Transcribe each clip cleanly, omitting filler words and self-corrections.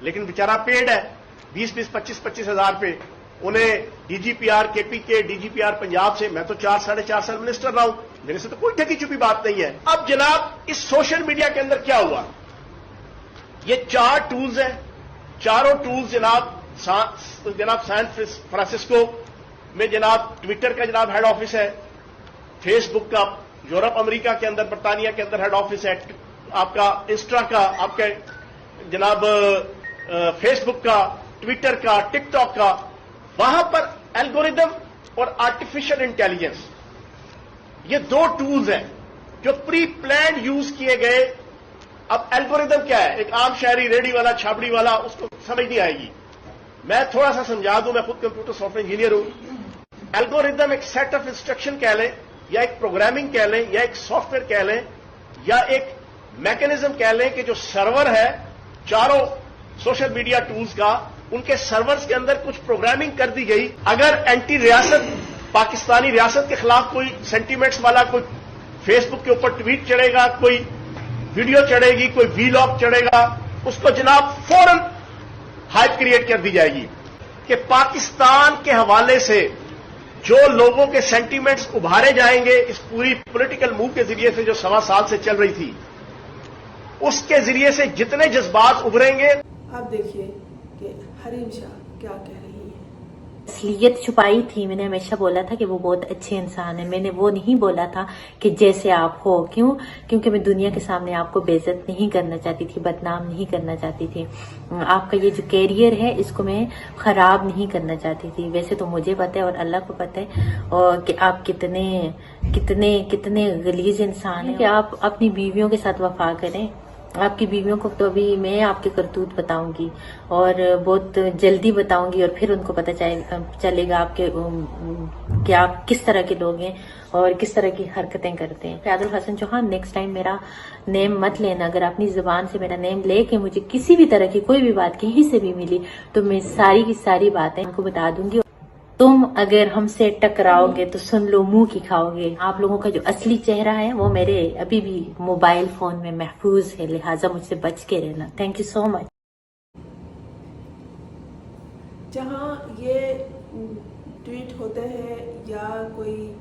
لیکن بیچارہ پیڈ ہے 20-20, 25-25 ہزار پہ. انہیں D G P are K P K, D G P R Punjab سے, میں تو 4-4.5 سال منسٹر رہا ہوں, میرے سے تو کوئی ٹھگی چھپی بات نہیں ہے. اب جناب اس سوشل میڈیا کے اندر کیا ہوا, یہ 4 ٹولز ہیں, چاروں ٹولز جناب سان فرانسسکو میں جناب ٹویٹر کا جناب ہیڈ آفس ہے, فیس بک کا یورپ امریکہ کے اندر برطانیہ کے اندر ہیڈ آفس ہے, آپ کا انسٹا کا, آپ کے جناب فیس بک کا, ٹویٹر کا, ٹک ٹاک کا, وہاں پر الگوریدم اور آرٹیفیشل انٹیلیجنس یہ 2 ٹولز ہیں جو پری پلانڈ یوز کیے گئے. اب الگوریدم کیا ہے, ایک عام شہری ریڈی والا چھاپڑی والا اس کو سمجھ نہیں آئے گی, میں تھوڑا سا سمجھا دوں, میں خود کمپیوٹر سافٹ ویئر انجینئر ہوں. الگوریدم ایک سیٹ آف انسٹرکشن کہہ لیں, یا ایک پروگرامنگ کہہ لیں, یا ایک سافٹ ویئر کہہ لیں, یا ایک میکینزم کہہ لیں کہ جو سرور ہے چاروں سوشل میڈیا ٹولز کا, ان کے سرورز کے اندر کچھ پروگرامنگ کر دی گئی. اگر اینٹی ریاست پاکستانی ریاست کے خلاف کوئی سینٹیمنٹس والا کوئی فیس بک کے اوپر ٹویٹ چڑھے گا, کوئی ویڈیو چڑھے گی, کوئی وی لاگ چڑھے گا, اس کو جناب فوراً ہائپ کریٹ کر دی جائے گی کہ پاکستان کے حوالے سے جو لوگوں کے سینٹیمنٹس ابھارے جائیں گے اس پوری پولیٹیکل موو کے ذریعے سے جو 1.25 سال سے چل رہی تھی, اس کے ذریعے سے جتنے جذبات ابھریں گے. آپ دیکھیے کہ حریم شاہ کیا کہہ رہی ہے. اصلیت چھپائی تھی. میں نے ہمیشہ بولا تھا کہ وہ بہت اچھے انسان ہیں. میں نے وہ نہیں بولا تھا کہ جیسے آپ ہو. کیونکہ میں دنیا کے سامنے آپ کو بے عزت نہیں کرنا چاہتی تھی, بدنام نہیں کرنا چاہتی تھی. آپ کا یہ جو کیریئر ہے اس کو میں خراب نہیں کرنا چاہتی تھی. ویسے تو مجھے پتہ ہے اور اللہ کو پتہ ہے اور کہ آپ کتنے غلیظ انسان ہیں, کہ آپ اپنی بیویوں کے ساتھ وفا کریں. آپ کی بیویوں کو تو ابھی میں آپ کے کرتوت بتاؤں گی اور بہت جلدی بتاؤں گی, اور پھر ان کو پتہ چلے گا آپ کے کہ آپ کس طرح کے لوگ ہیں اور کس طرح کی حرکتیں کرتے ہیں. عادل حسن چوہان, نیکسٹ ٹائم میرا نیم مت لینا. اگر اپنی زبان سے میرا نیم لے کے مجھے کسی بھی طرح کی کوئی بھی بات کہیں سے بھی ملی تو میں ساری کی ساری باتیں ان کو بتا دوں گی. تم اگر ہم سے ٹکراؤ گے تو سن لو منہ کی کھاؤ گے. آپ لوگوں کا جو اصلی چہرہ ہے وہ میرے ابھی بھی موبائل فون میں محفوظ ہے, لہٰذا مجھ سے بچ کے رہنا. تھینک یو سو مچ. جہاں یہ ٹویٹ ہوتے ہیں یا کوئی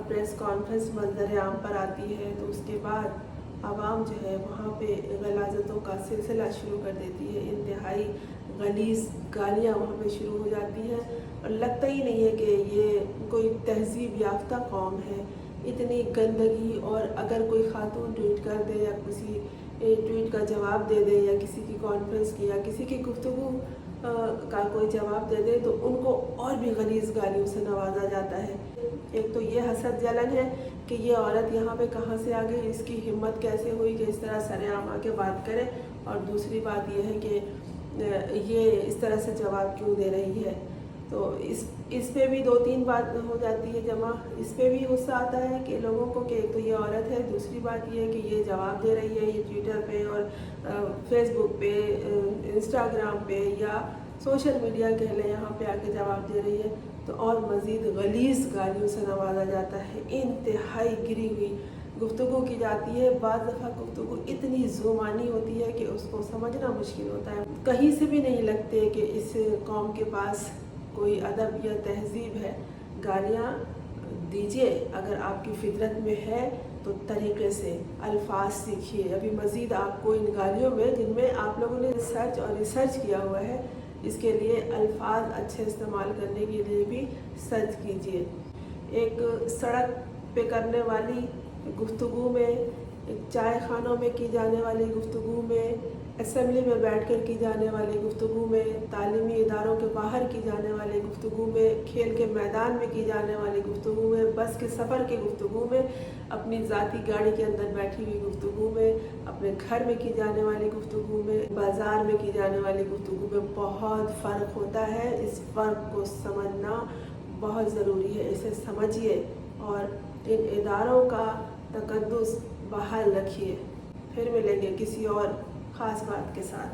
پریس کانفرنس منظر عام پر آتی ہے تو اس کے بعد عوام جو ہے وہاں پہ غلاظتوں کا سلسلہ شروع کر دیتی ہے. انتہائی غلیظ گالیاں وہاں پہ شروع ہو جاتی ہیں اور لگتا ہی نہیں ہے کہ یہ کوئی تہذیب یافتہ قوم ہے. اتنی گندگی, اور اگر کوئی خاتون ٹویٹ کر دے یا کسی ٹویٹ کا جواب دے دے یا کسی کی کانفرنس کی یا کسی کی گفتگو کا کوئی جواب دے دے تو ان کو اور بھی غلیظ گالیوں سے نوازا جاتا ہے. ایک تو یہ حسد جلن ہے کہ یہ عورت یہاں پہ کہاں سے آ گئی, اس کی ہمت کیسے ہوئی کہ اس طرح سرعام آ کے بات کرے, اور دوسری بات یہ ہے کہ یہ اس طرح سے جواب کیوں دے رہی ہے. تو اس پہ بھی 2-3 بات ہو جاتی ہے جمع. اس پہ بھی غصہ آتا ہے کہ لوگوں کو کہ ایک تو یہ عورت ہے, دوسری بات یہ ہے کہ یہ جواب دے رہی ہے, یہ ٹویٹر پہ اور فیس بک پہ, انسٹاگرام پہ یا سوشل میڈیا کہہ لیں, یہاں پہ آ کے جواب دے رہی ہے تو اور مزید غلیظ گالیوں سے نوازا جاتا ہے. انتہائی گری ہوئی گفتگو کی جاتی ہے. بعض دفعہ گفتگو اتنی زبانی ہوتی ہے کہ اس کو سمجھنا مشکل ہوتا ہے. کہیں سے بھی نہیں لگتے کہ اس قوم کے پاس کوئی ادب یا تہذیب ہے. گالیاں دیجیے اگر آپ کی فطرت میں ہے تو طریقے سے الفاظ سیکھیے. ابھی مزید آپ کو ان گالیوں میں, جن میں آپ لوگوں نے ریسرچ کیا ہوا ہے, اس کے لیے الفاظ اچھے استعمال کرنے کے لیے بھی سرچ کیجیے. ایک سڑک پہ کرنے والی گفتگو میں, چائے خانوں میں کی جانے والی گفتگو میں, اسمبلی میں بیٹھ کر کی جانے والی گفتگو میں, تعلیمی اداروں کے باہر کی جانے والی گفتگو میں, کھیل کے میدان میں کی جانے والی گفتگو میں, بس کے سفر کی گفتگو میں, اپنی ذاتی گاڑی کے اندر بیٹھی ہوئی گفتگو میں, اپنے گھر میں کی جانے والی گفتگو میں, بازار میں کی جانے والی گفتگو میں بہت فرق ہوتا ہے. اس فرق کو سمجھنا بہت ضروری ہے. اسے سمجھیے اور ان اداروں کا تقدس بحال رکھیے. پھر ملیں گے کسی اور خاص بات کے ساتھ.